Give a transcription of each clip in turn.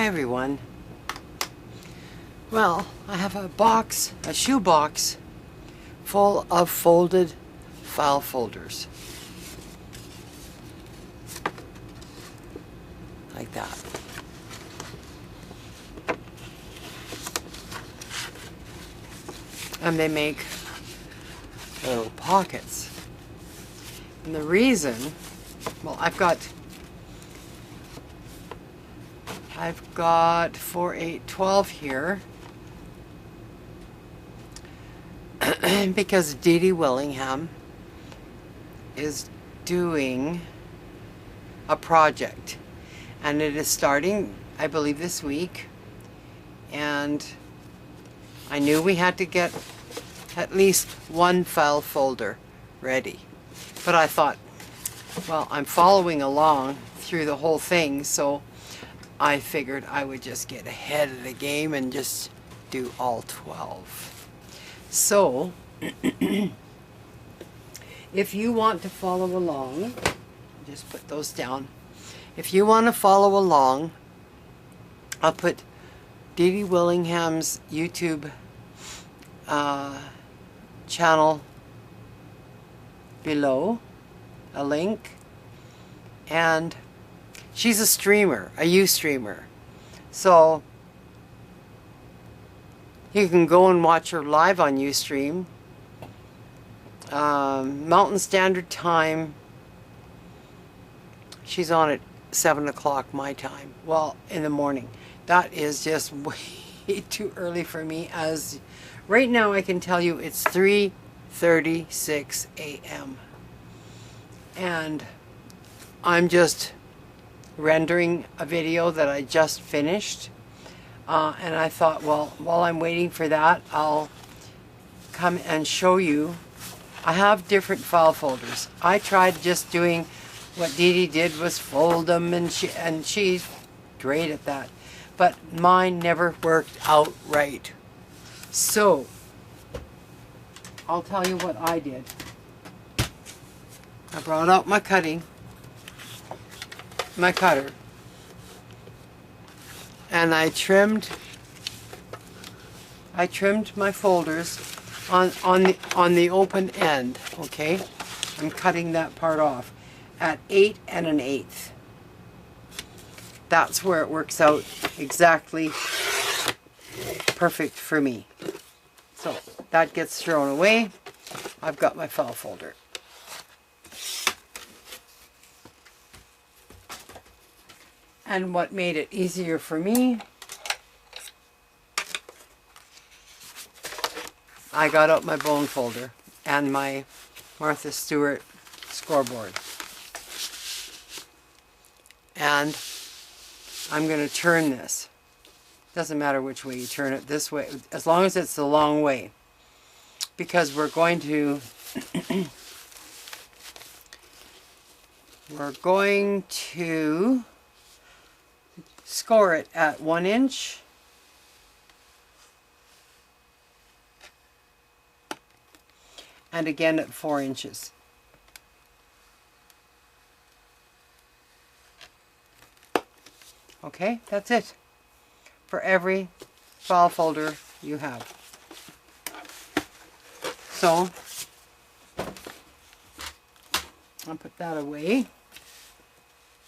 Hi everyone. Well, I have a shoe box full of folded file folders. Like that. And they make little pockets. And the reason, well, I've got 4, 8, 12 here because Dede Willingham is doing a project, and it is starting, I believe, this week, and I knew we had to get at least one file folder ready, but I thought, well, I'm following along through the whole thing, so I figured I would just get ahead of the game and just do all 12. So, if you want to follow along, just put those down. If you want to follow along, I'll put Dede Willingham's YouTube channel below, a link, and she's a streamer, a Ustreamer. So you can go and watch her live on Ustream. Mountain Standard Time. She's on at 7 o'clock my time. Well, in the morning. That is just way too early for me, as right now I can tell you it's 3:36 a.m. And I'm just rendering a video that I just finished, and I thought, well, while I'm waiting for that, I'll come and show you. I have different file folders. I tried just doing what Dede did, was fold them, and she's great at that, but mine never worked out right. So I'll tell you what I did. I brought out my cutter, and I trimmed my folders on the open end. Okay, I'm cutting that part off at 8 1/8. That's where it works out exactly perfect for me. So that gets thrown away. I've got my file folder. And what made it easier for me, I got out my bone folder and my Martha Stewart scoreboard. And I'm going to turn this. Doesn't matter which way you turn it, this way, as long as it's the long way. Because we're going to score it at 1 inch and again at 4 inches. Okay, that's it for every file folder you have. So I'll put that away.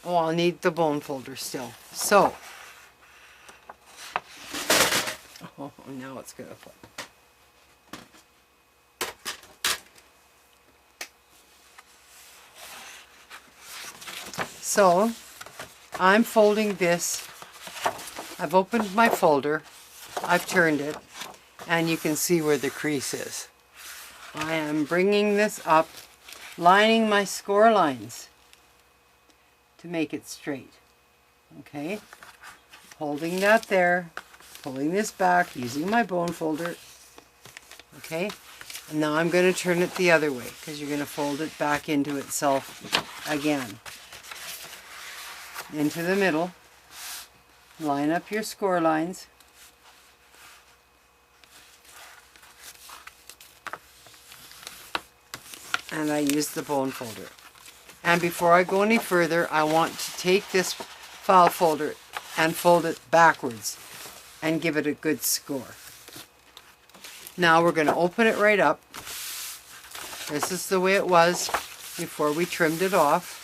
Oh, I'll need the bone folder still. So, oh, now it's going to flip. So, I'm folding this. I've opened my folder. I've turned it, and you can see where the crease is. I am bringing this up, lining my score lines to make it straight. Okay, holding that there, pulling this back, using my bone folder. Okay, and now I'm going to turn it the other way, because you're going to fold it back into itself again. Into the middle, line up your score lines. And I use the bone folder. And before I go any further, I want to take this file folder and fold it backwards and give it a good score. Now we're going to open it right up. This is the way it was before we trimmed it off.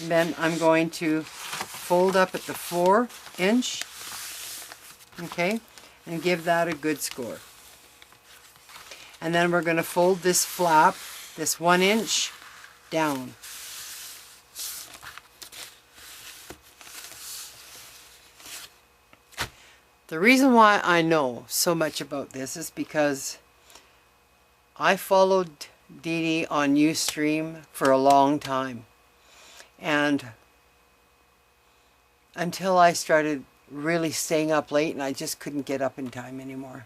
And then I'm going to fold up at the 4-inch, okay, and give that a good score. And then we're going to fold this flap, this 1-inch, down. The reason why I know so much about this is because I followed Dede on Ustream for a long time. And until I started really staying up late and I just couldn't get up in time anymore.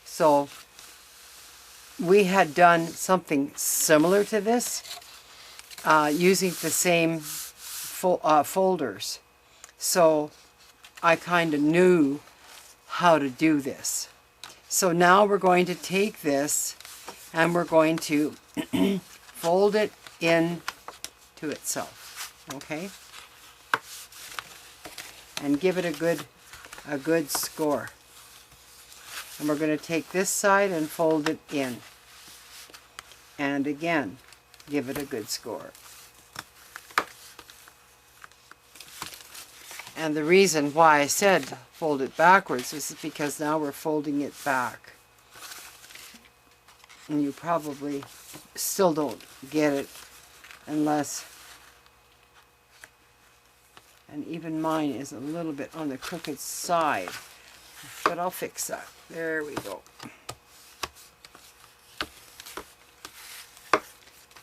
So we had done something similar to this using the same folders. So I kind of knew how to do this. So now we're going to take this and we're going to fold it in to itself, okay? And give it a good score. And we're going to take this side and fold it in. And again, give it a good score. And the reason why I said fold it backwards is because now we're folding it back. And you probably still don't get it unless, and even mine is a little bit on the crooked side, but I'll fix that. There we go.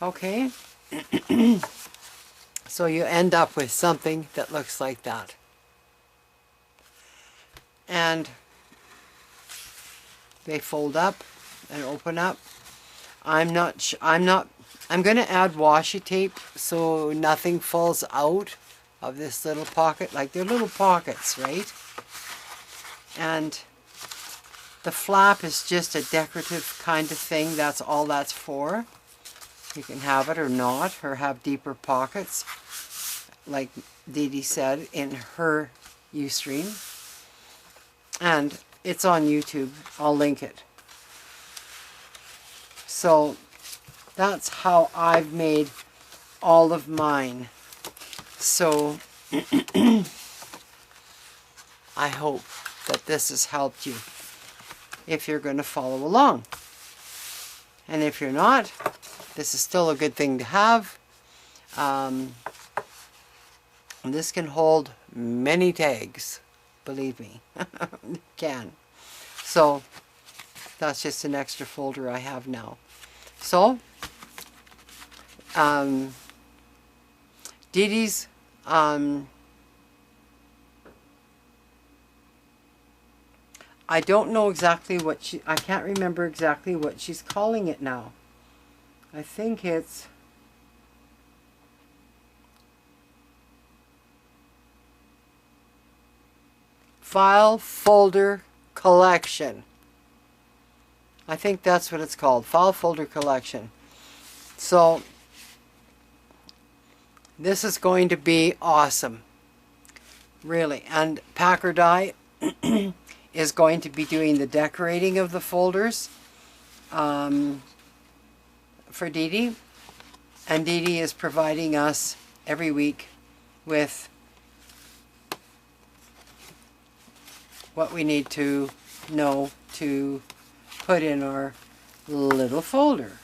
Okay. So you end up with something that looks like that. And they fold up and open up. I'm going to add washi tape so nothing falls out of this little pocket. Like they're little pockets, right? And the flap is just a decorative kind of thing. That's all that's for. You can have it or not, or have deeper pockets, like Dede said in her Ustream. And it's on YouTube. I'll link it. So that's how I've made all of mine. So I hope that this has helped you if you're going to follow along. And if you're not, this is still a good thing to have. And this can hold many tags, believe me. It can. So that's just an extra folder I have now. So Dede's I don't know exactly what I can't remember exactly what she's calling it now. I think it's File Folder Collection. I think that's what it's called, File Folder Collection. So this is going to be awesome, really. And Packer Die is going to be doing the decorating of the folders for Dede. And Dede is providing us every week with what we need to know to put in our little folder.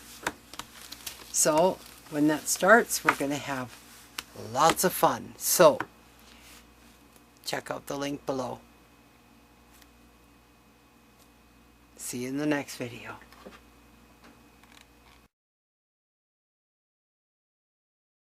So when that starts, we're going to have lots of fun. So check out the link below. See you in the next video.